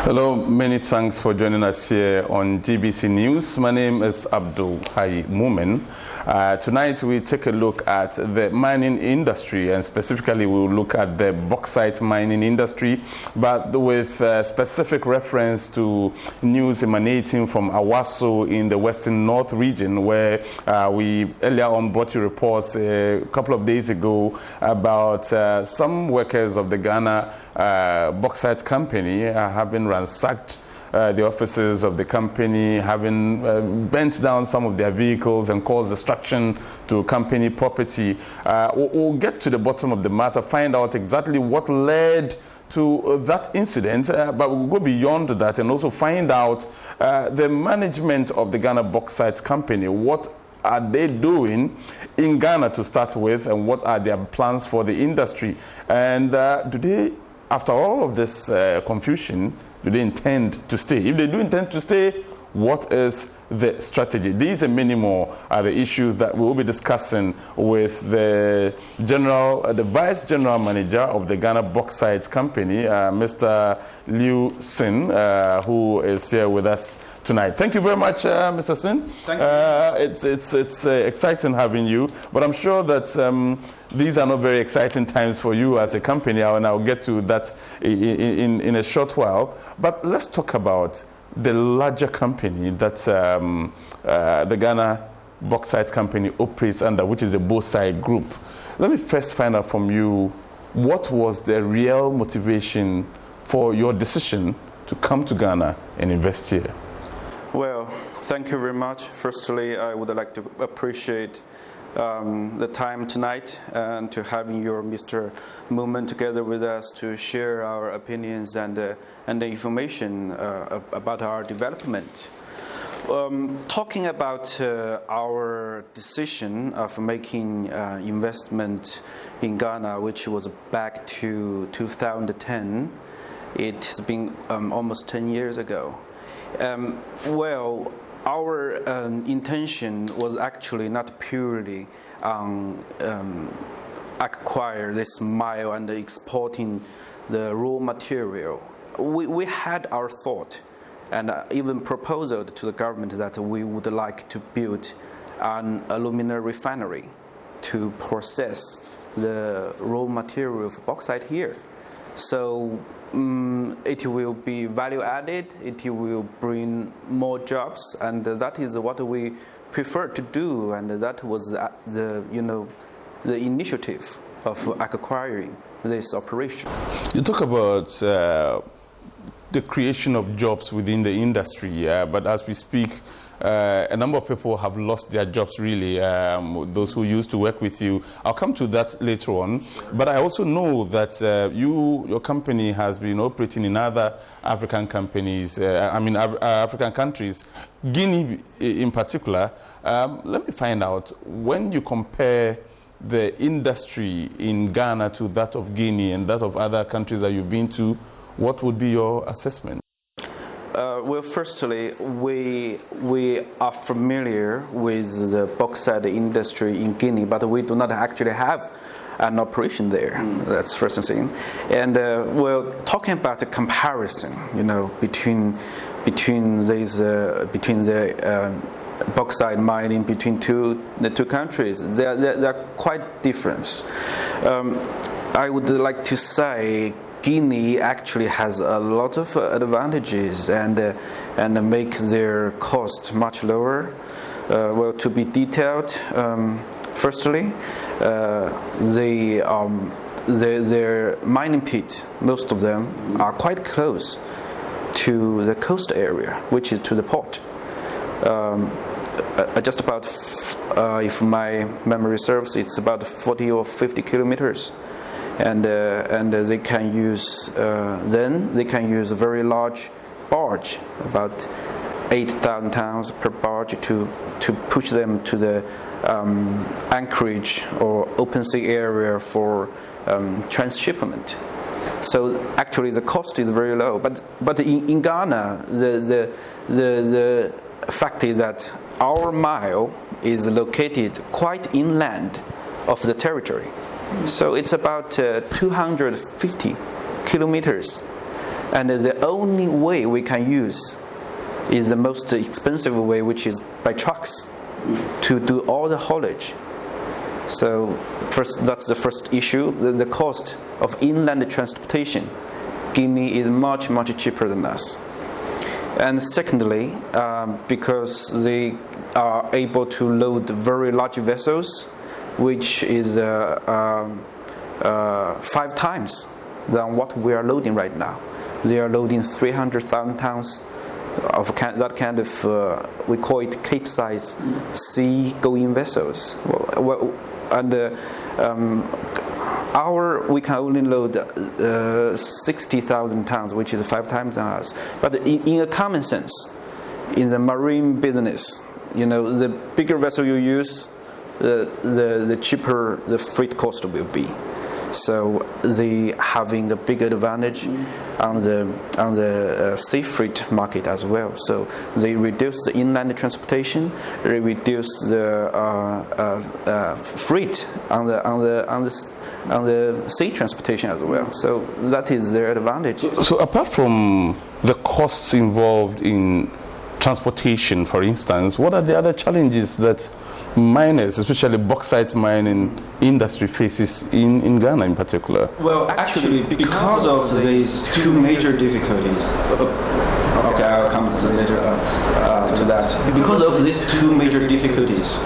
Hello, many thanks for joining us here on GBC News. My name is Abdul Hai Moomen. Tonight we take a look at the mining industry, and specifically we'll look at the bauxite mining industry, but with specific reference to news emanating from Awaso in the Western North region, where we earlier on brought you reports a couple of days ago about some workers of the Ghana Bauxite Company having ransacked the offices of the company, having bent down some of their vehicles and caused destruction to company property. We'll get to the bottom of the matter, find out exactly what led to that incident, but we'll go beyond that and also find out the management of the Ghana Bauxite Company. What are they doing in Ghana to start with, and what are their plans for the industry? And do they, after all of this confusion, do they intend to stay? If they do intend to stay, what is the strategy? These and many more are the issues that we will be discussing with the Vice General Manager of the Ghana Bauxite Company, Mr. Liu Sin, who is here with us tonight. Thank you very much, Mr. Sin. Thank you. It's exciting having you, but I'm sure that these are not very exciting times for you as a company, and I'll get to that in a short while. But let's talk about the larger company that the Ghana Bauxite Company operates under, which is the Bauxite Group. Let me first find out from you, what was the real motivation for your decision to come to Ghana and invest here? Well, thank you very much. Firstly, I would like to appreciate the time tonight and to having your Mr. Moomen together with us to share our opinions and the information about our development. Talking about our decision of making investment in Ghana, which was back to 2010, it has been almost 10 years ago. Well, our intention was actually not purely acquire this mine and exporting the raw material. We had our thought and even proposed to the government that we would like to build an alumina refinery to process the raw material of bauxite here. So it will be value added, it will bring more jobs, and that is what we prefer to do, and that was the initiative of acquiring this operation. You talk about the creation of jobs within the industry, but as we speak, a number of people have lost their jobs, really, those who used to work with you. I'll come to that later on. But I also know that your company has been operating in other African companies, African countries, Guinea in particular. Let me find out, when you compare the industry in Ghana to that of Guinea and that of other countries that you've been to, what would be your assessment? Well, firstly, we are familiar with the bauxite industry in Guinea, but we do not actually have an operation there. That's first thing. And well, talking about the comparison, between the bauxite mining between the two countries, they're quite different. I would like to say Guinea actually has a lot of advantages and make their cost much lower. Well, to be detailed, firstly, their mining pit, most of them are quite close to the coast area, which is to the port. Just about, if my memory serves, it's about 40 or 50 kilometers. And they can use a very large barge, about 8,000 tons per barge, to push them to the anchorage or open sea area for transshipment. So actually the cost is very low. But in Ghana, the fact is that our mine is located quite inland of the territory. So it's about 250 kilometers And the only way we can use is the most expensive way, which is by trucks to do all the haulage. So first, that's the first issue. The cost of inland transportation, Guinea is much, much cheaper than us. And secondly, because they are able to load very large vessels, which is 5 times than what we are loading right now. They are loading 300,000 tons of that kind of, we call it Cape-size sea-going vessels. We can only load 60,000 tons, which is 5 times than us. But in a common sense, in the marine business, the bigger vessel you use, the cheaper the freight cost will be. So they having a big advantage on the sea freight market as well. So they reduce the inland transportation, they reduce the freight on the sea transportation as well. So that is their advantage. So apart from the costs involved in transportation, for instance, what are the other challenges that miners, especially bauxite mining industry, faces in Ghana in particular? Well, actually, because of these 2 major difficulties, okay, I'll come later to that. Because of these 2 major difficulties,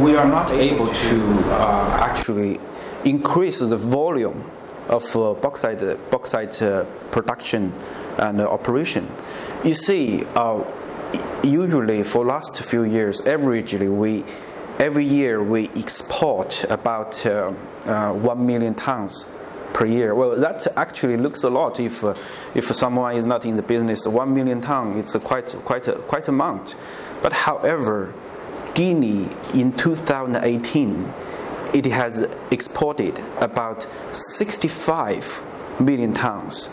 we are not able to actually increase the volume of bauxite production and operation. You see, usually for last few years, every year we export about 1 million tons per year. Well, that actually looks a lot if someone is not in the business. 1 million tons, it's quite amount. But however, Guinea in 2018, it has exported about 65 million tons.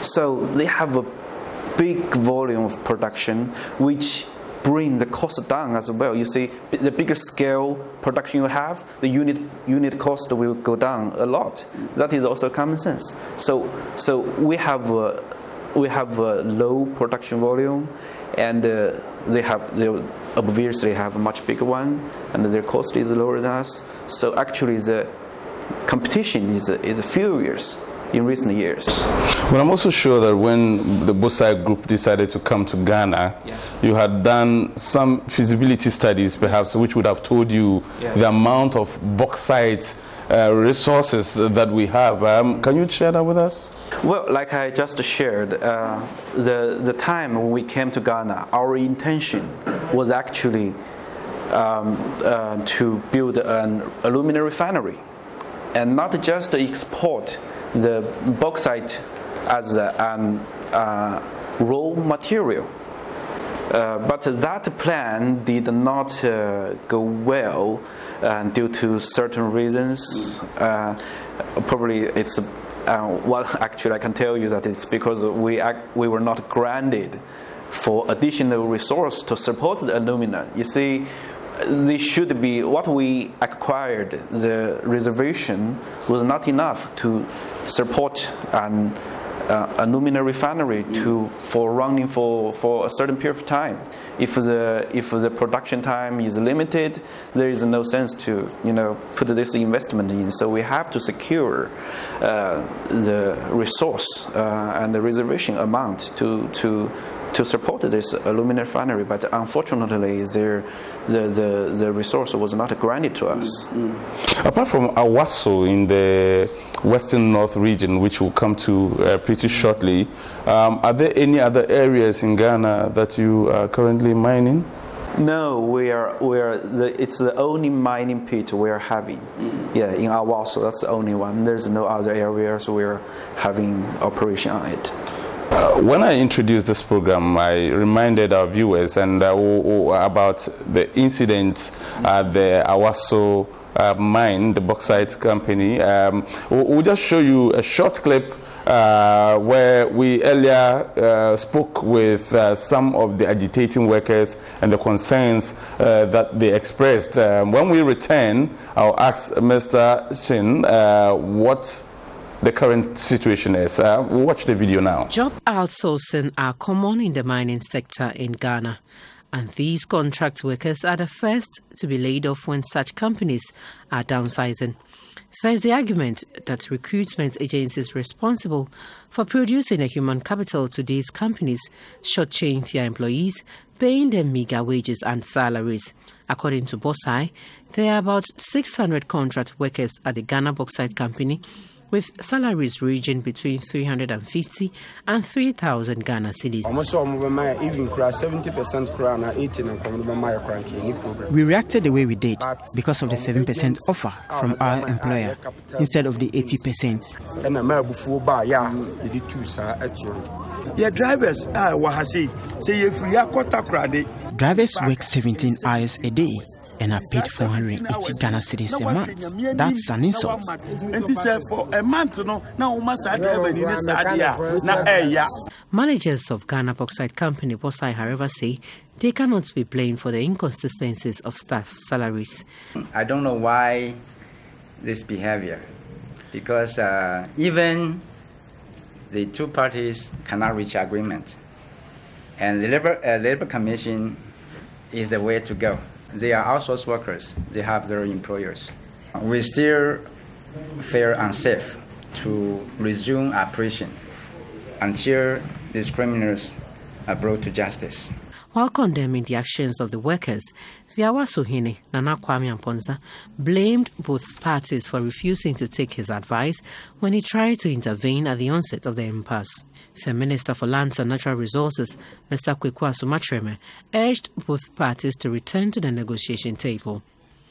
So they have a big volume of production, which bring the cost down as well. You see, the bigger scale production you have, the unit cost will go down a lot. That is also common sense. So we have a low production volume, and they obviously have a much bigger one, and their cost is lower than us. So actually, the competition is furious in recent years. But I'm also sure that when the Bauxite Group decided to come to Ghana, yes, you had done some feasibility studies, perhaps, which would have told you the amount of bauxite resources that we have. Can you share that with us? Well, like I just shared, the time when we came to Ghana, our intention was actually to build an aluminum refinery, and not just export the bauxite as a raw material. But that plan did not go well due to certain reasons. Probably it's actually I can tell you that it's because we were not granted for additional resource to support the alumina. You see, they should be what we acquired. The reservation was not enough to support an alumina refinery for running for a certain period of time. If the production time is limited, there is no sense to put this investment in. So we have to secure the resource and the reservation amount to support this alumina refinery, but unfortunately, the resource was not granted to us. Apart from Awaso in the Western North region, which we'll come to pretty shortly, are there any other areas in Ghana that you are currently mining? No, it's the only mining pit we are having. Yeah, in Awaso, that's the only one. There's no other areas we're having operation on it. When I introduced this program, I reminded our viewers about the incident at the Awaso mine, the bauxite company. We'll just show you a short clip where we earlier spoke with some of the agitating workers and the concerns that they expressed. When we return, I'll ask Mr. Shin what the current situation is. Watch the video now. Job outsourcing are common in the mining sector in Ghana, and these contract workers are the first to be laid off when such companies are downsizing. First, the argument that recruitment agencies responsible for producing a human capital to these companies shortchange their employees, paying them meager wages and salaries. According to Bauxite, there are about 600 contract workers at the Ghana Bauxite Company, with salaries ranging between 350 and 3,000 Ghana cedis. We reacted the way we did because of the 7% offer from our employer instead of the 80%. Drivers work 17 hours a day and are paid 480 Ghana cedis a month. That's an insult. Managers of Ghana Bauxite Company, Bauxite, however, say they cannot be blamed for the inconsistencies of staff salaries. I don't know why this behavior, because even the two parties cannot reach agreement, and the Labor Commission is the way to go. They are outsourced workers. They have their employers. We still feel unsafe to resume operation until these criminals are brought to justice. While condemning the actions of the workers, Fiawa Sohene, Nana Kwame Amponza, blamed both parties for refusing to take his advice when he tried to intervene at the onset of the impasse. The Minister for Lands and Natural Resources, Mr. Kwekwa Sumatreme, urged both parties to return to the negotiation table.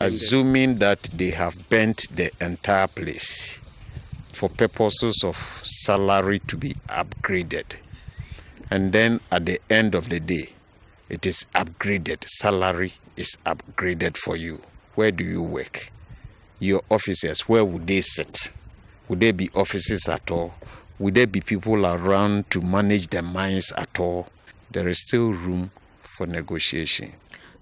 Assuming that they have bent the entire place for purposes of salary to be upgraded, and then at the end of the day, it is upgraded, salary is upgraded for you. Where do you work? Your officers, where would they sit? Would there be offices at all? Would there be people around to manage the mines at all? There is still room for negotiation.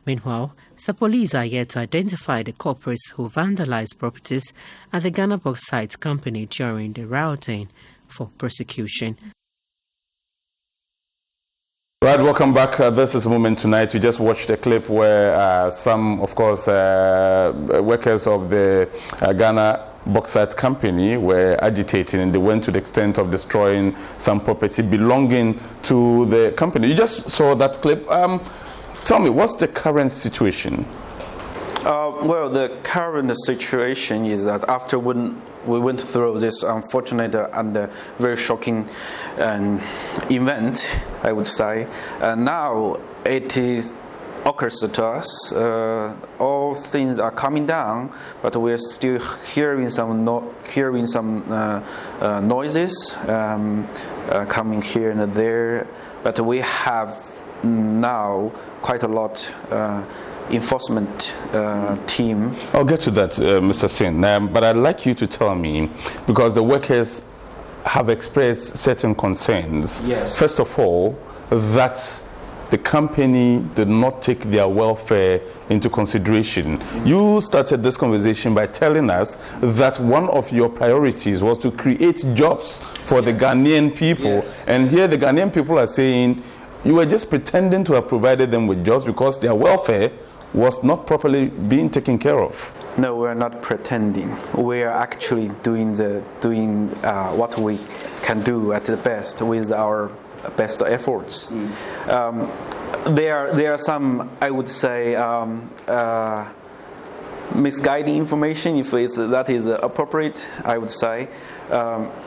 Meanwhile, the police are yet to identify the culprits who vandalized properties at the Ghana Bauxite Company during the rioting for prosecution. Right, welcome back. This is Moomen Tonight. We just watched a clip where some, of course, workers of the Ghana Bauxite Company were agitating, and they went to the extent of destroying some property belonging to the company. You just saw that clip. Tell me, what's the current situation? Well, the current situation is that after when we went through this unfortunate and very shocking event, I would say, now it occurs to us. All things are coming down, but we are still hearing some noises coming here and there. But we have now quite a lot enforcement team. I'll get to that, Mr. Sin, but I'd like you to tell me, because the workers have expressed certain concerns. Yes. First of all, that the company did not take their welfare into consideration. You started this conversation by telling us that one of your priorities was to create jobs for the Ghanaian people. Yes. And here the Ghanaian people are saying you were just pretending to have provided them with jobs because their welfare was not properly being taken care of. No, we're not pretending. We are actually doing what we can do at the best with our best efforts. There are some, I would say, misguiding information, if that is appropriate, I would say.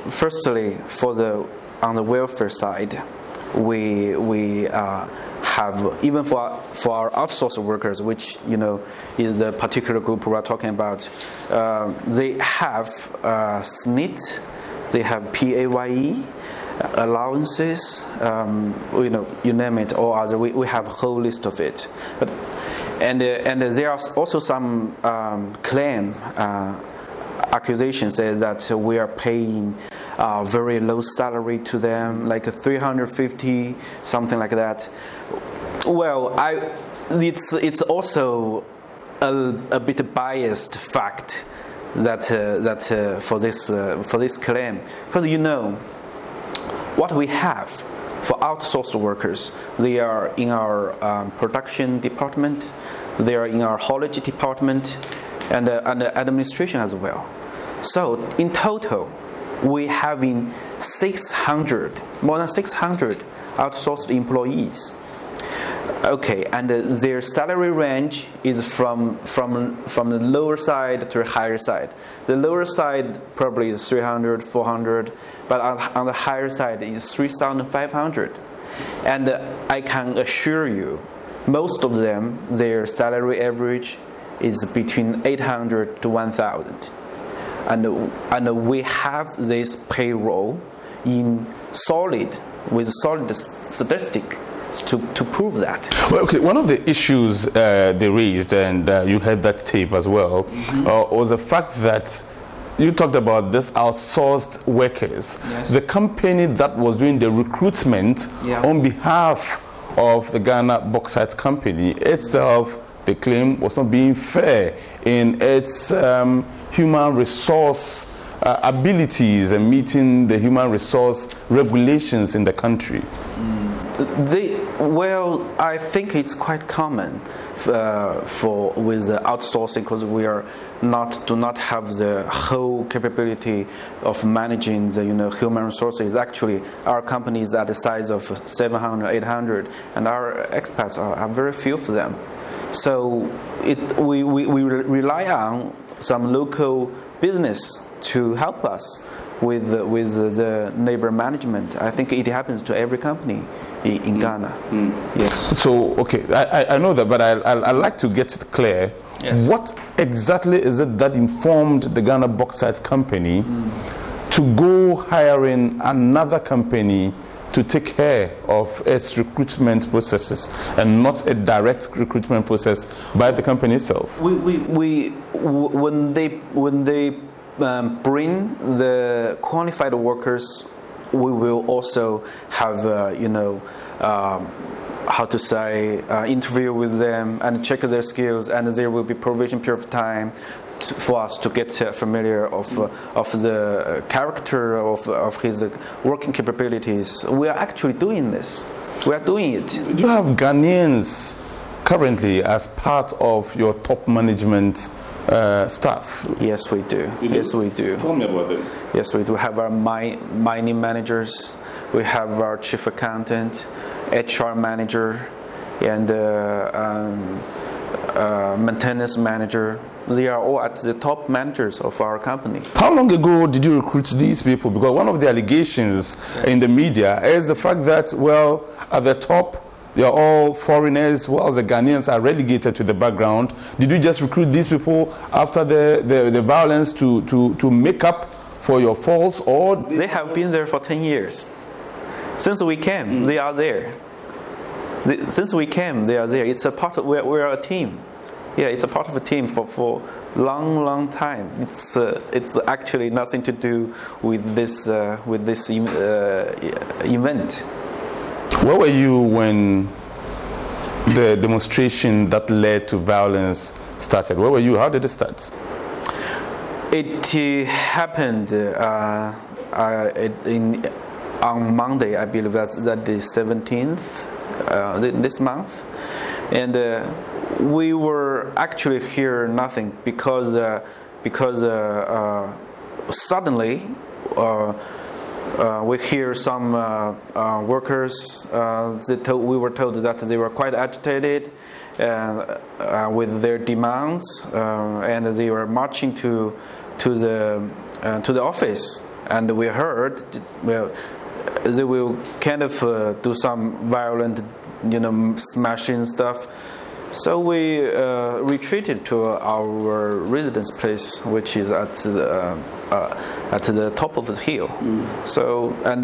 Firstly, on the welfare side, we have, even for our outsourced workers, which is the particular group we are talking about, they have SNIT, they have PAYE, allowances, you name it, or other. We have a whole list of it. And there are also some accusations says that we are paying very low salary to them, like 350, something like that. Well, it's also a bit biased fact for this claim, because what we have for outsourced workers, they are in our production department, they are in our haulage department, and administration as well. So in total, we have more than 600 outsourced employees. Okay, and their salary range is from the lower side to the higher side. The lower side probably is 300, 400, but on the higher side is 3,500. And I can assure you, most of them, their salary average is between 800 to 1,000. And we have this payroll with solid statistic to prove that. Well, okay, one of the issues they raised, and you had that tape as well, was the fact that you talked about this outsourced workers. Yes. The company that was doing the recruitment on behalf of the Ghana Bauxite Company itself, they claim, was not being fair in its human resource abilities and meeting the human resource regulations in the country. I think it's quite common with outsourcing, because we do not have the whole capability of managing the human resources. Actually, our company is at the size of 700, 800, and our expats are very few of them. So we rely on some local business to help us with the neighbor management. I think it happens to every company in Ghana. Yes. So, okay, I know that, but I'd like to get it clear. Yes. What exactly is it that informed the Ghana Bauxite Company to go hiring another company to take care of its recruitment processes and not a direct recruitment process by the company itself? When they bring the qualified workers, we will also have interview with them and check their skills, and there will be provision period of time for us to get familiar of the character of his working capabilities. We are actually doing this. We are doing it. Do you have Ghanaians currently as part of your top management staff? Yes, we do. Yes, we do. Tell me about them. Yes, we do have our mining managers. We have our chief accountant, HR manager, and maintenance manager. They are all at the top managers of our company. How long ago did you recruit these people? Because one of the allegations in the media is the fact that, well, at the top, they are all foreigners, while the Ghanaians are relegated to the background. Did you just recruit these people after the violence to make up for your faults, or? They have been there for 10 years. Since we came, they are there. Since we came, they are there. It's a part of, we are a team. Yeah, it's a part of a team for long time. It's actually nothing to do with this event. Where were you when the demonstration that led to violence started? Where were you? How did it start? It happened on Monday, I believe that's the 17th this month, and we were actually hear nothing because suddenly we hear some workers. We were told that they were quite agitated with their demands, and they were marching to the office. And we heard, well, they will kind of do some violent, smashing stuff. So we retreated to our residence place, which is at the top of the hill. So and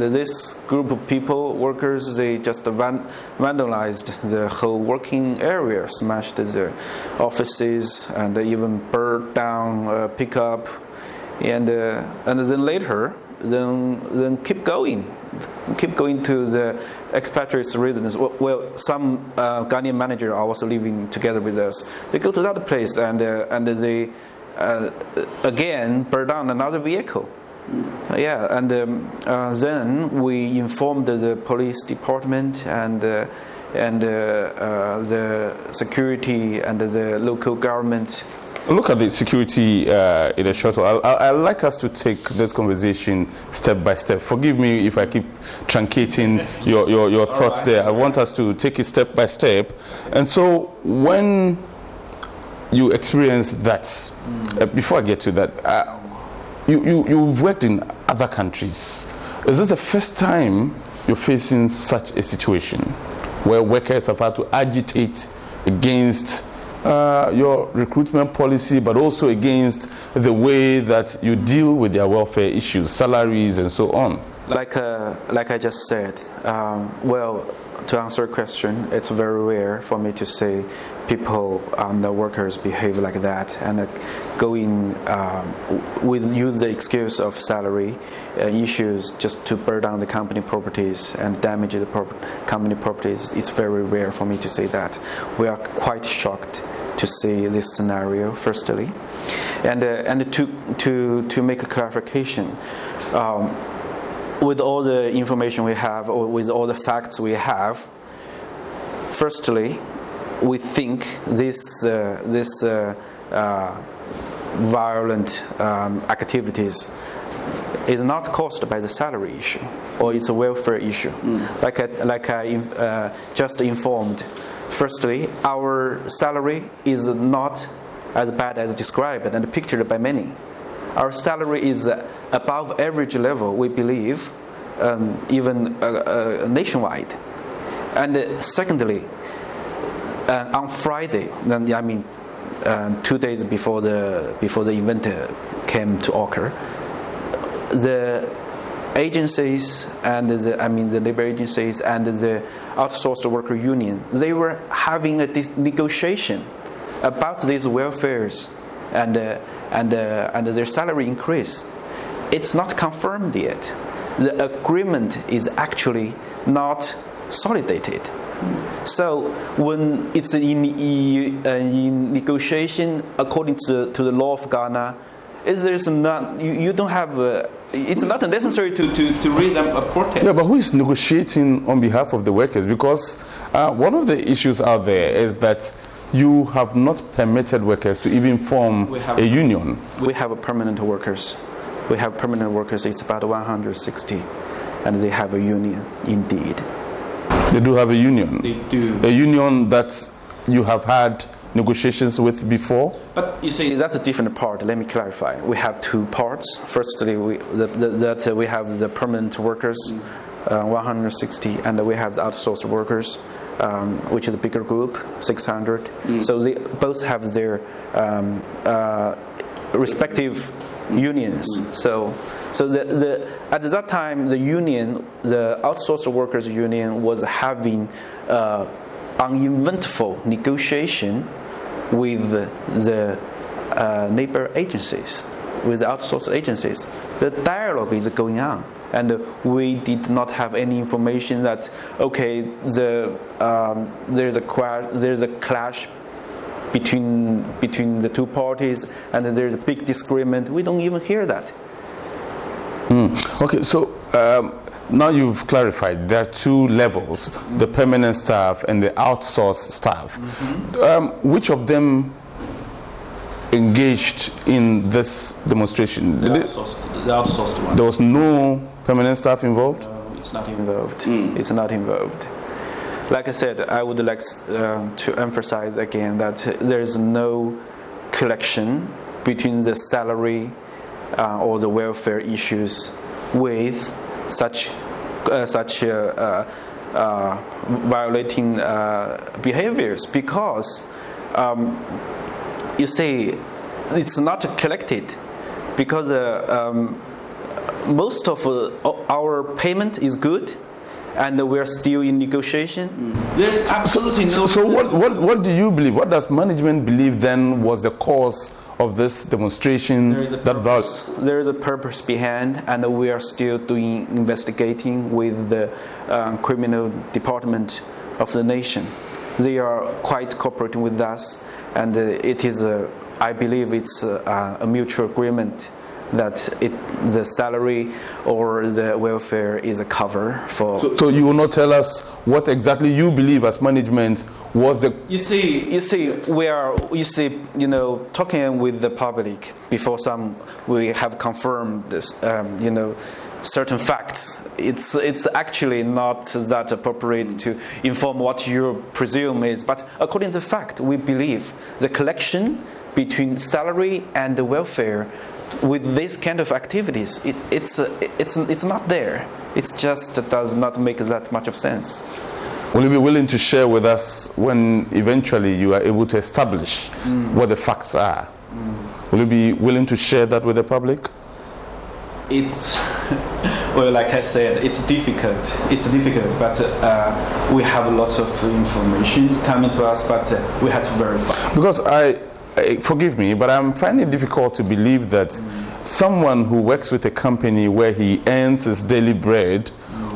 this group of people, workers, they just vandalized the whole working area, smashed the offices, and they even burned down pickup, and then later, then keep going to the expatriates' residence. Well, some Ghanaian manager are also living together with us. They go to that place and they again burn down another vehicle. Yeah, and then we informed the police department and the security and the local government. Look at the security in a short while. I'd like us to take this conversation step by step. Forgive me if I keep truncating your thoughts there. I want us to take it step by step. And so when you experience that, before I get to that, you've worked in other countries. Is this the first time you're facing such a situation where workers have had to agitate against your recruitment policy, but also against the way that you deal with their welfare issues, salaries, and so on? Like I just said, well, to answer your question, it's very rare for me to say people, the workers behave like that and use the excuse of salary issues just to burn down the company properties and damage the company properties. It's very rare for me to say that. We are quite shocked to see this scenario, firstly, and to make a clarification. With all the information we have, or with all the facts we have, firstly, we think this violent activities is not caused by the salary issue, or it's a welfare issue. Like I just informed. Firstly, our salary is not as bad as described and pictured by many. Our salary is above average level, we believe, even nationwide. And secondly, on Friday, 2 days before the event came to occur, the agencies and the labor agencies and the outsourced worker union, they were having a negotiation about these welfares and their salary increase. It's not confirmed yet. The agreement is actually not solidated. So when it's in negotiation according to the law of Ghana, you don't have. It's not necessary to raise a protest. Yeah, but who is negotiating on behalf of the workers? Because one of the issues out there is that you have not permitted workers to even form a union. We have permanent workers. It's about 160, and they have a union indeed. They do have a union. They do. A union that you have had negotiations with before? But you see, that's a different part. Let me clarify. We have two parts. Firstly, we have the permanent workers, 160, and we have the outsourced workers, which is a bigger group, 600. So they both have their respective unions. So at that time, the union, the outsourced workers union, was having uneventful negotiation with the labor agencies, with the outsourced agencies. The dialogue is going on, and we did not have any information that there's a clash between the two parties and there's a big disagreement. We don't even hear that. Okay, so now you've clarified there are two levels, the permanent staff and the outsourced staff. Which of them engaged in this demonstration? The outsourced one. There was no permanent staff involved? No, it's not involved. It's not involved. Like I said, I would like to emphasize again that there is no collection between the salary or the welfare issues with such violating behaviors, because you see, it's not collected because most of our payment is good, and we are still in negotiation. There's absolutely no. So what do you believe? What does management believe then was the cause of this demonstration? There is a purpose behind, and we are still investigating with the criminal department of the nation. They are quite cooperating with us, and it is I believe it's a mutual agreement that the salary or the welfare is a cover for. So you will not tell us what exactly you believe as management was the. You see, we are talking with the public before we have confirmed this, certain facts. It's actually not that appropriate to inform what you presume is, but according to fact, we believe the collection between salary and the welfare with this kind of activities, it's not there. It just does not make that much of sense. Will you be willing to share with us when eventually you are able to establish what the facts are? Will you be willing to share that with the public? It's well, like I said, it's difficult. But we have lots of information coming to us, but we have to verify. Because forgive me, but I'm finding it difficult to believe that someone who works with a company where he earns his daily bread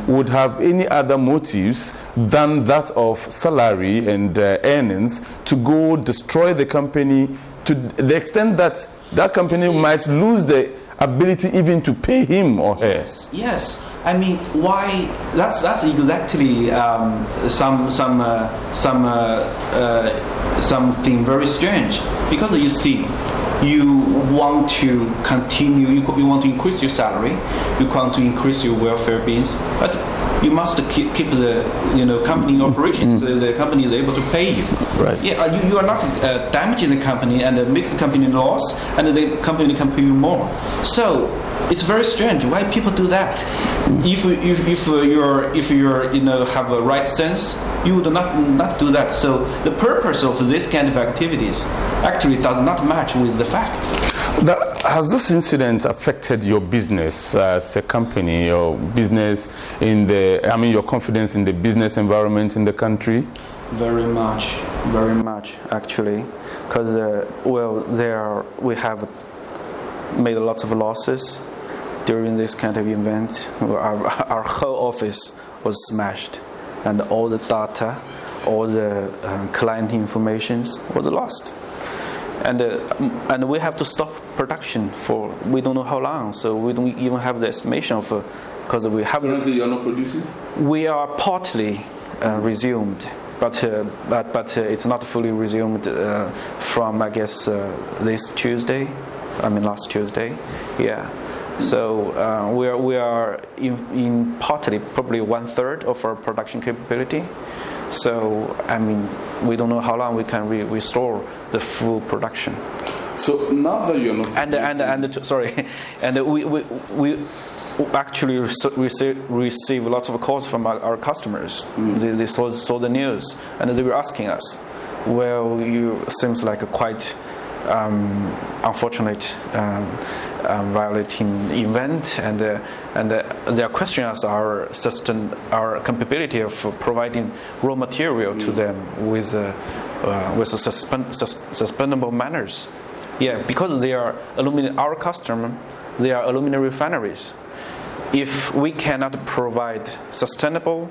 would have any other motives than that of salary and earnings to go destroy the company to the extent that that company might lose the ability even to pay him or her. Yes. I mean, why? That's exactly something very strange. Because you see, you want to continue. You want to increase your salary. You want to increase your welfare bins, but you must keep the company operations so the company is able to pay you. Right. Yeah. You are not damaging the company and make the company loss, and the company can pay you more. So it's very strange why people do that. If you're have a right sense, you would not do that. So the purpose of this kind of activities actually does not match with the facts. Has this incident affected your business as a company, your business your confidence in the business environment in the country? Very much actually, because we have made lots of losses during this kind of event. Our whole office was smashed, and all the data, all the client informations was lost. And we have to stop production for we don't know how long. So we don't even have the estimation of because we have. Currently, you're not producing. We are partly resumed, but it's not fully resumed from I guess last Tuesday. Yeah. So we are in partly probably 1/3 of our production capability. So I mean, we don't know how long we can restore the full production. So now that you're not and we actually receive lots of calls from our customers. They saw the news and they were asking us, well, you seems like a quite unfortunate violating event, and they are questioning us our capability of providing raw material to them with suspendable manners. Yeah, because they are our customer, they are aluminum refineries. If we cannot provide sustainable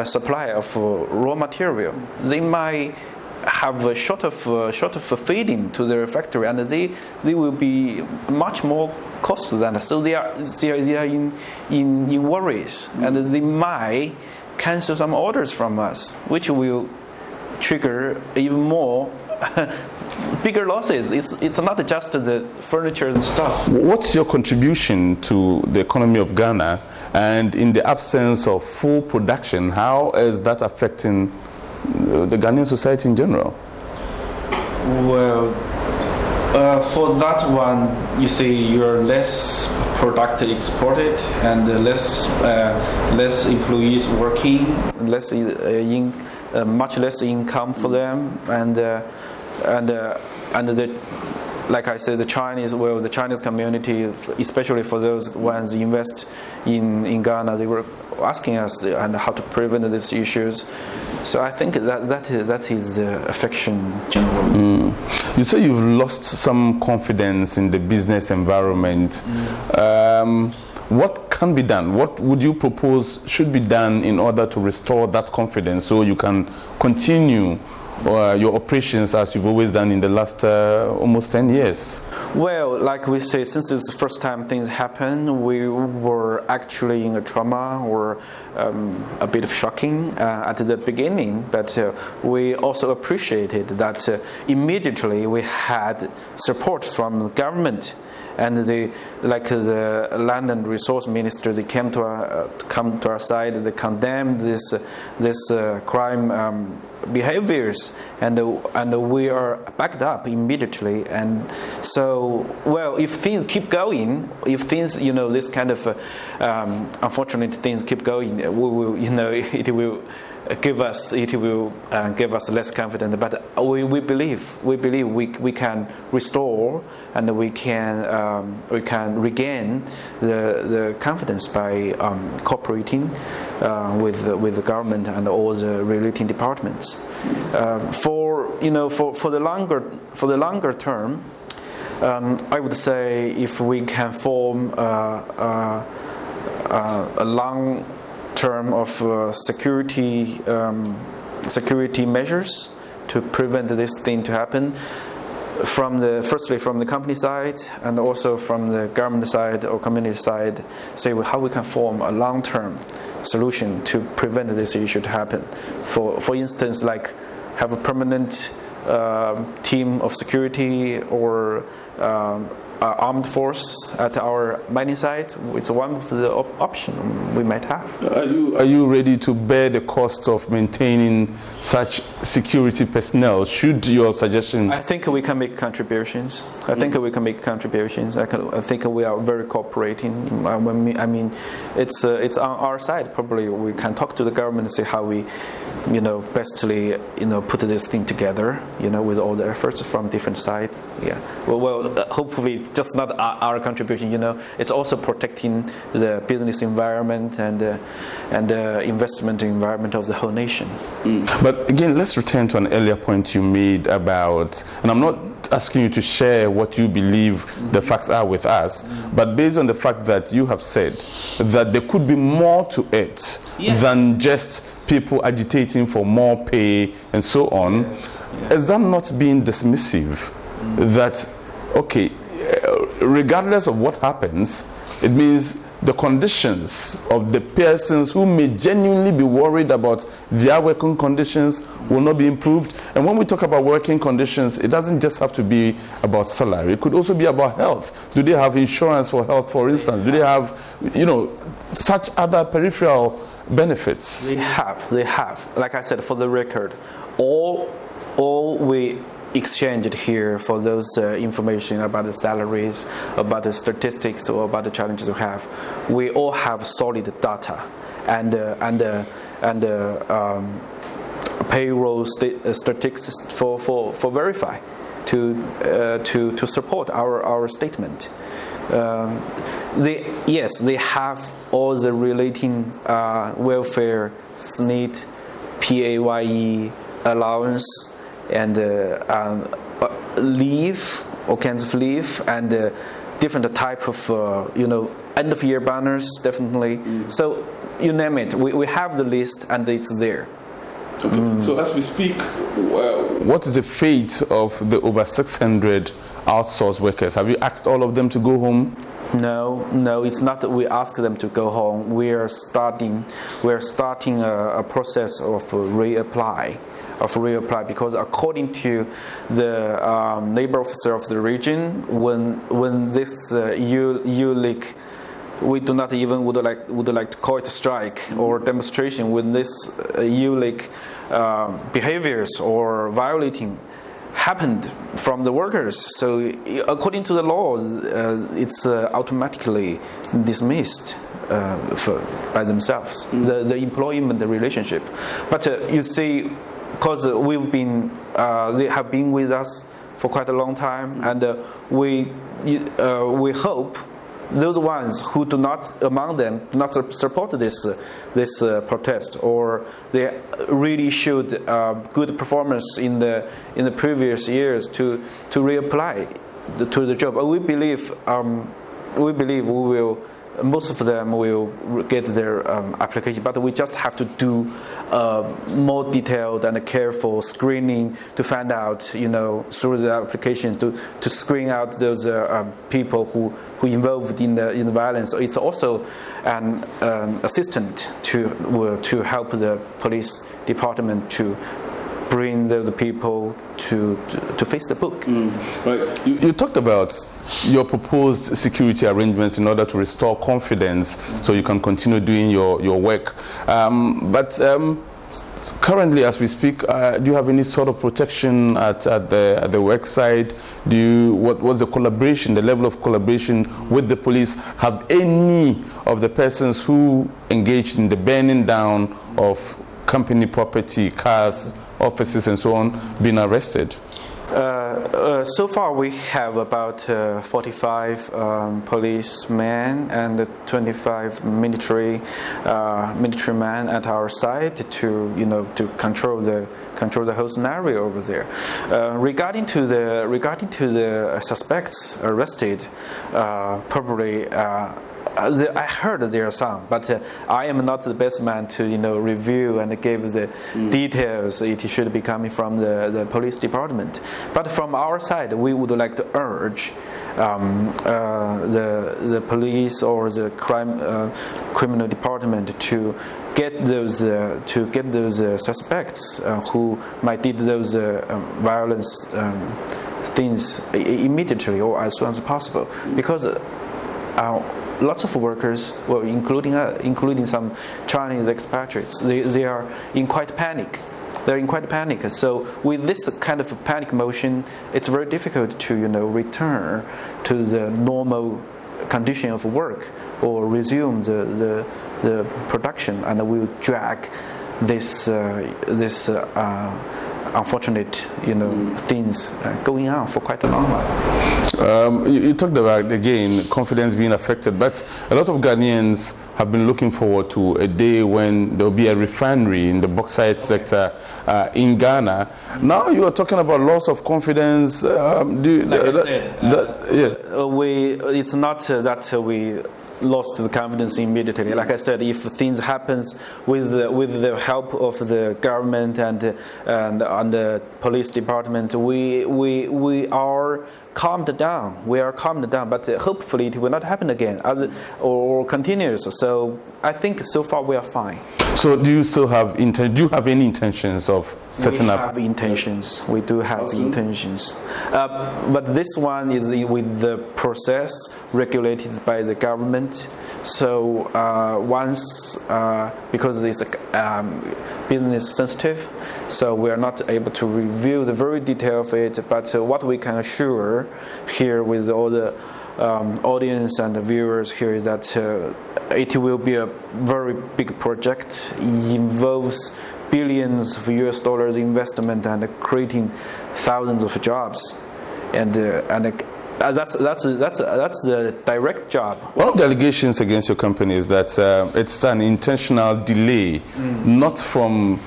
supply of raw material, they might have a short of feeding to their factory, and they will be much more costly than us. So they are in worries, and they might cancel some orders from us, which will trigger even more bigger losses. It's not just the furniture and stuff. What's your contribution to the economy of Ghana, and in the absence of full production, how is that affecting the Ghanaian society in general? Well, for that one, you see, you're less product exported and less employees working, much less income for them, and like I said, the Chinese community, especially for those ones who invest in Ghana, they were asking us and how to prevent these issues. So I think that is the affection generally. You say you've lost some confidence in the business environment. What can be done? What would you propose should be done in order to restore that confidence so you can continue your operations as you've always done in the last almost 10 years? Well, like we say, since it's the first time things happen, we were actually in a trauma or a bit of shocking at the beginning, but we also appreciated that immediately we had support from the government. And the land and resource minister, they came to our side. They condemned this crime behaviors, and we are backed up immediately. And so, well, if things keep going, if things, this kind of unfortunate things keep going, we will, it will give us less confidence. But we believe we can restore and we can regain the confidence by cooperating with the government and all the relating departments. For the longer term, I would say if we can form a long term of security measures to prevent this thing to happen, firstly from the company side and also from the government side or community side, say how we can form a long-term solution to prevent this issue to happen. For instance, like have a permanent team of security or armed force at our mining site. It's one of the options we might have. Are you ready to bear the cost of maintaining such security personnel? Should your suggestion? I think we can make contributions. I think we think we are very cooperating. I mean, it's on our side. Probably we can talk to the government and see how we, bestly, put this thing together. With all the efforts from different sides. Yeah. Well, hopefully. Just not our contribution, it's also protecting the business environment and the investment environment of the whole nation. But again, let's return to an earlier point you made about, and I'm not asking you to share what you believe the facts are with us, but based on the fact that you have said that there could be more to it than just people agitating for more pay and so on, is that not being dismissive? That, okay, regardless of what happens, it means the conditions of the persons who may genuinely be worried about their working conditions will not be improved. And when we talk about working conditions, it doesn't just have to be about salary. It could also be about health. Do they have insurance for health, for instance? Do they have, such other peripheral benefits? They have. Like I said, for the record, all we exchanged here for those information about the salaries, about the statistics, or about the challenges we have. We all have solid data and payroll statistics for verify to support our statement. They have all the relating welfare, SNIT, PAYE allowance, and leave, all kinds of leave, and different type of end of year banners, definitely. So you name it, we have the list and it's there. Okay. So as we speak, what is the fate of the over 600 outsourced workers? Have you asked all of them to go home? No, it's not that we ask them to go home. We're starting a process of reapply, because according to the labor officer of the region, when this ULIC, we do not even would like to call it strike or demonstration, when this ULIC behaviors or violating happened from the workers. So according to the law, it's automatically dismissed by themselves, the employment relationship. But you see, because they have been with us for quite a long time, and we hope those ones who do not, among them, do not support this protest, or they really showed good performance in the previous years to reapply to the job. We believe we will most of them will get their application, but we just have to do more detailed and careful screening to find out, through the application to screen out those people who involved in the violence. It's also an assistant to help the police department to bring those people to face the book. Right. You talked about your proposed security arrangements in order to restore confidence so you can continue doing your work. But currently, as we speak, do you have any sort of protection at the work site? What's the collaboration, the level of collaboration with the police? Have any of the persons who engaged in the burning down of company property, cars, offices, and so on, been arrested? So far, we have about 45 policemen and 25 military men at our site to control the whole scenario over there. Regarding to the suspects arrested, probably. I heard there are some, but I am not the best man to review and give the details. It should be coming from the police department. But from our side, we would like to urge the police or the criminal department to get those suspects who might did those violence things immediately or as soon as possible, because. Lots of workers, well, including some Chinese expatriates, they are in quite panic. They're in quite panic. So with this kind of panic motion, it's very difficult to return to the normal condition of work or resume the production, and will drag this unfortunate things going on for quite a long while. You talked about, again, confidence being affected, but a lot of Ghanaians have been looking forward to a day when there will be a refinery in the bauxite sector in Ghana. Now you are talking about loss of confidence. Yes. It's not that we lost the confidence immediately. Like I said, if things happens with the help of the government and the police department, we are calmed down. But hopefully it will not happen again or continues. So I think so far we are fine. So do you still have do you have any intentions of setting up? We do have intentions. But this one is with the process regulated by the government. So once, because it's business sensitive, so we are not able to review the very detail of it. But what we can assure here with all the audience and the viewers here is that it will be a very big project. It involves billions of US dollars investment and creating thousands of jobs, and that's the direct job. One of the allegations against your company is that it's an intentional delay, not from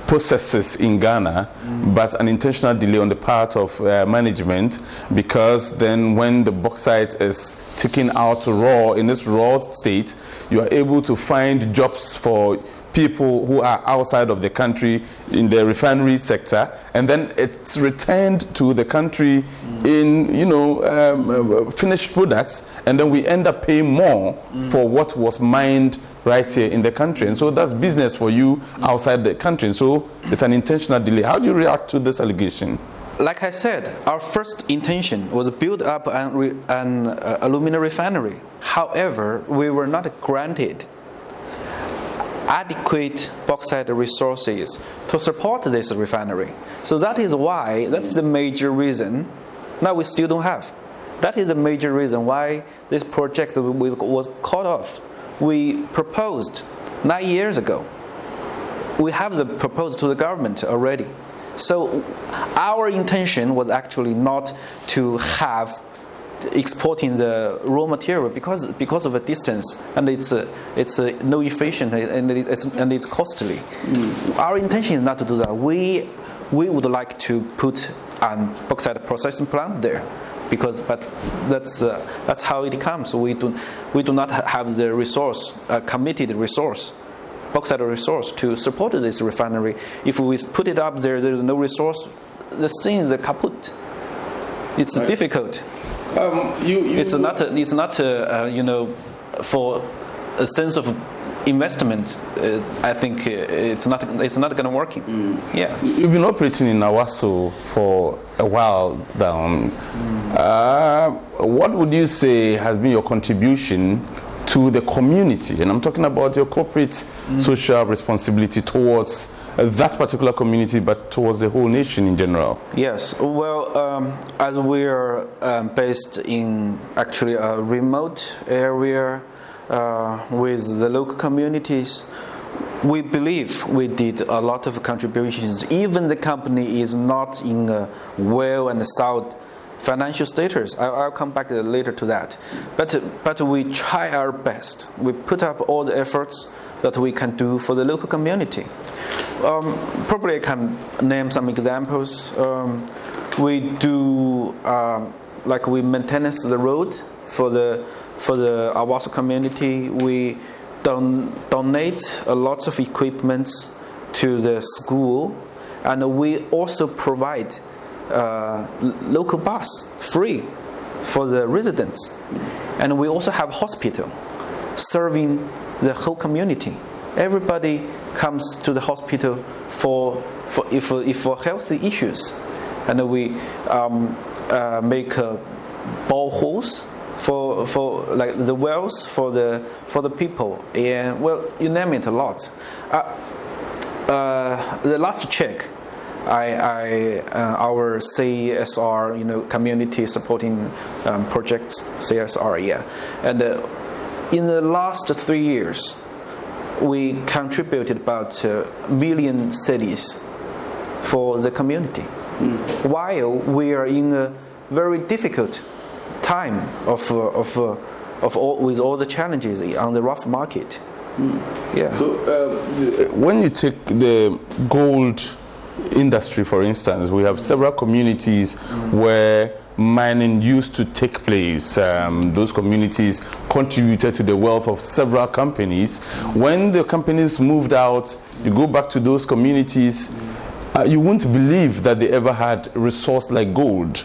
processes in Ghana, but an intentional delay on the part of management, because then when the bauxite is taken out raw, in this raw state, you are able to find jobs for people who are outside of the country in the refinery sector, and then it's returned to the country in finished products, and then we end up paying more for what was mined right here in the country, and so that's business for you outside the country, and so it's an intentional delay. How do you react to this allegation? Like I said, our first intention was to build up an aluminum refinery. However, we were not granted adequate bauxite resources to support this refinery. So that's the major reason. Now we still don't have. That is the major reason why this project was cut off. We proposed 9 years ago. We have the proposal to the government already. So our intention was actually not to have exporting the raw material because of the distance, and it's no efficient and it's costly. Our intention is not to do that. We would like to put and bauxite processing plant there, but that's how it comes. We do not have the resource, committed resource, bauxite resource to support this refinery. If we put it up there, there's no resource. The thing is kaput. It's right. Difficult. It's not for a sense of investment. I think it's not going to work. Yeah. You've been operating in Awaso for a while now. What would you say has been your contribution to the community? And I'm talking about your corporate social responsibility towards that particular community, but towards the whole nation in general. Yes. Well, as we are based in actually a remote area with the local communities, we believe we did a lot of contributions. Even the company is not in a well and sound financial status. I'll come back later to that. But we try our best. We put up all the efforts that we can do for the local community. Probably I can name some examples. We do we maintain the road for the Awaso community. We donate a lot of equipment to the school, and we also provide local bus free for the residents, and we also have hospital serving the whole community. Everybody comes to the hospital for healthy issues, and we make boreholes for like the wells for the people, and well, you name it, a lot. The last check, our CSR, community supporting projects, CSR, yeah, and in the last 3 years, we contributed about 1 million cedis for the community, while we are in a very difficult time with all the challenges on the rough market. Yeah. So when you take the gold industry, for instance, we have several communities where mining used to take place. Those communities contributed to the wealth of several companies. When the companies moved out, you go back to those communities, you won't believe that they ever had a resource like gold.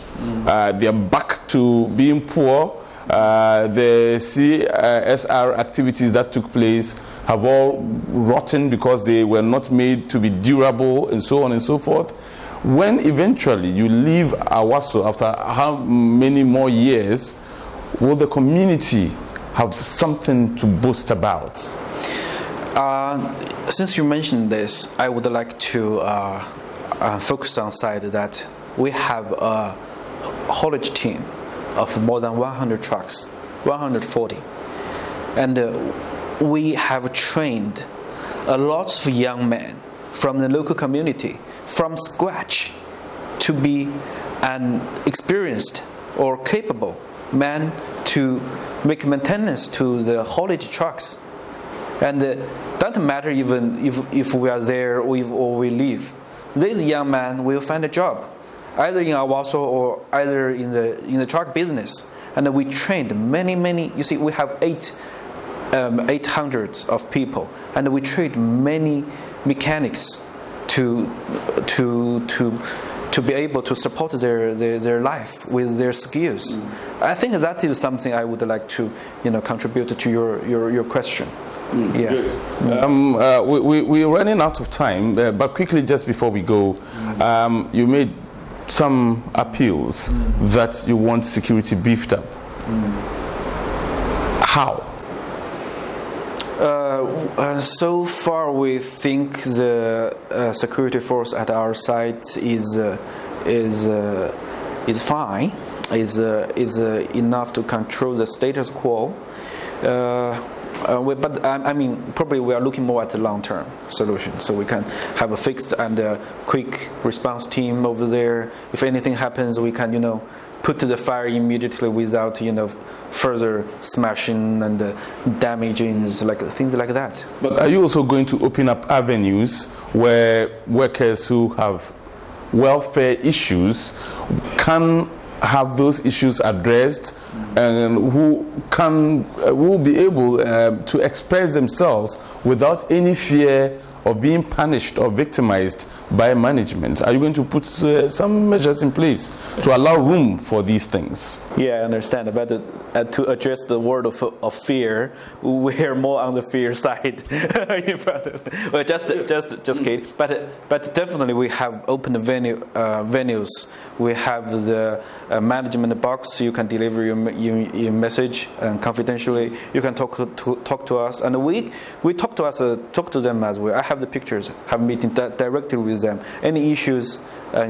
They are back to being poor. The CSR activities that took place have all rotten because they were not made to be durable, and so on and so forth. When eventually you leave Awaso, after how many more years, will the community have something to boast about? Since you mentioned this, I would like to focus on side that we have a haulage team of more than 100 trucks, 140, and we have trained a lot of young men from the local community from scratch to be an experienced or capable man to make maintenance to the haulage trucks. And doesn't matter even if we are there or we leave. This young man will find a job, either in Awaso or either in the truck business. And we trained many. You see, we have 800 of people, and we trained many mechanics to be able to support their life with their skills. I think that is something I would like to contribute to your question. Yeah. Good. We're running out of time, but quickly, just before we go, you made some appeals that you want security beefed up. How? So far, we think the security force at our site is fine, is enough to control the status quo. But I mean, probably we are looking more at the long-term solution, so we can have a fixed and quick response team over there. If anything happens, we can, put to the fire immediately without, further smashing and damaging, things like that. But are you also going to open up avenues where workers who have welfare issues can have those issues addressed, and who will be able to express themselves without any fear of being punished or victimized by management? Are you going to put some measures in place to allow room for these things? Yeah, I understand. But to address the word of fear, we're more on the fear side. Well, just kidding. But definitely we have open venues. We have the management box. You can deliver your message confidentially. You can talk to us, and we talk to them as well. I have the pictures. Have meeting directly with them. Any issues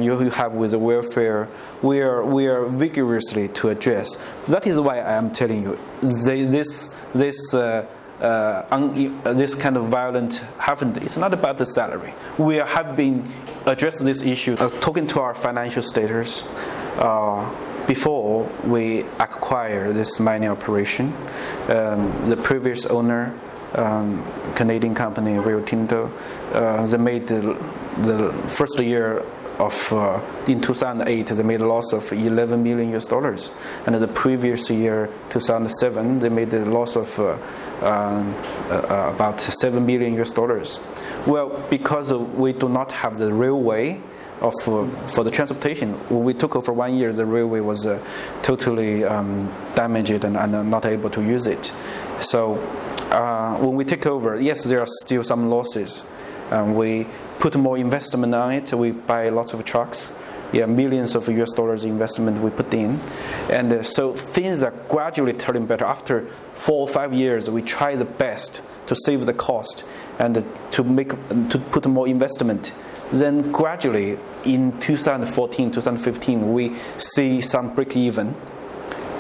you have with the welfare, we are vigorously to address. That is why I am telling you this kind of violence happened. It's not about the salary. We have been addressing this issue, talking to our financial status before we acquire this mining operation. The previous owner, Canadian company Rio Tinto, they made the first year of in 2008 they made a loss of $11 million, and the previous year 2007 they made a loss of about $7 million. Well, because we do not have the railway for the transportation, when we took over 1 year, the railway was totally damaged and not able to use it. So when we take over, yes, there are still some losses. We put more investment on it. We buy lots of trucks. Yeah, millions of US dollars investment we put in, and so things are gradually turning better. After 4 or 5 years, we try the best to save the cost and to put more investment. Then gradually, in 2014, 2015, we see some break even.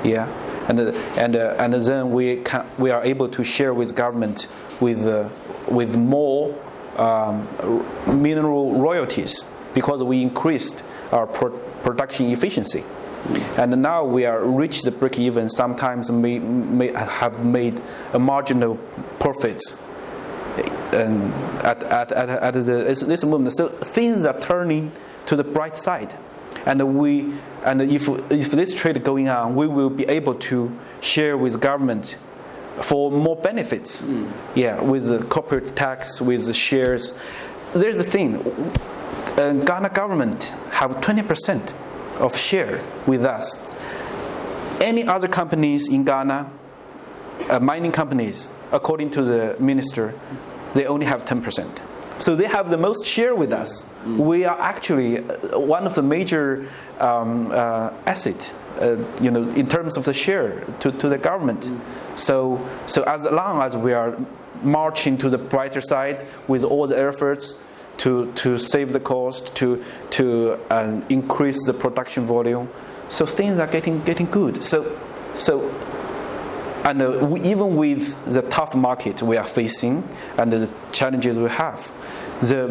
Yeah, and then we are able to share with government with more mineral royalties, because we increased our production efficiency, and now we are reached the break even. Sometimes may have made a marginal profits, and at this moment, so things are turning to the bright side, and if this trade going on, we will be able to share with government for more benefits. Yeah, with the corporate tax, with the shares. There's the thing, Ghana government have 20% of share with us. Any other companies in Ghana, mining companies, according to the minister, they only have 10%. So they have the most share with us. We are actually one of the major asset, in terms of the share to the government. So as long as we are marching to the brighter side with all the efforts to save the cost, to increase the production volume, so things are getting good. And even with the tough market we are facing and the challenges we have, the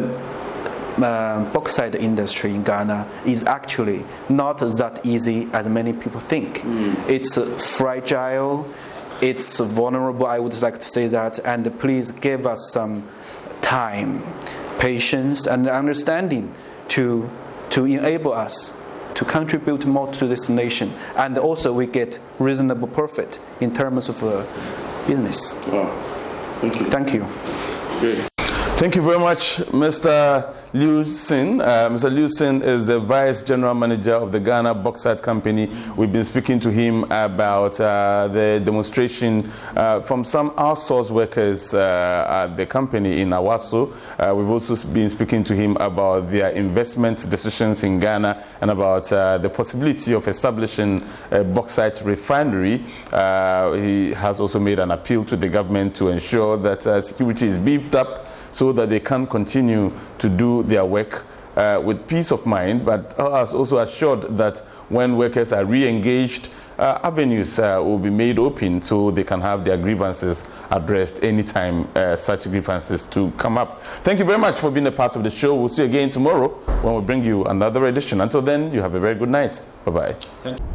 bauxite industry in Ghana is actually not that easy as many people think. It's fragile, it's vulnerable, I would like to say that, and please give us some time, patience, and understanding to enable us to contribute more to this nation, and also we get reasonable profit in terms of business. Thank you. Great. Thank you very much, Mr. Liu Sin. Mr. Liu Sin is the Vice General Manager of the Ghana Bauxite Company. We've been speaking to him about the demonstration from some outsourced workers at the company in Awaso. We've also been speaking to him about their investment decisions in Ghana and about the possibility of establishing a bauxite refinery. He has also made an appeal to the government to ensure that security is beefed up so that they can continue to do their work with peace of mind, but has also assured that when workers are re-engaged, avenues will be made open so they can have their grievances addressed anytime such grievances to come up. Thank you very much for being a part of the show. We'll see you again tomorrow when we bring you another edition. Until then, you have a very good night. Bye-bye. Thank you.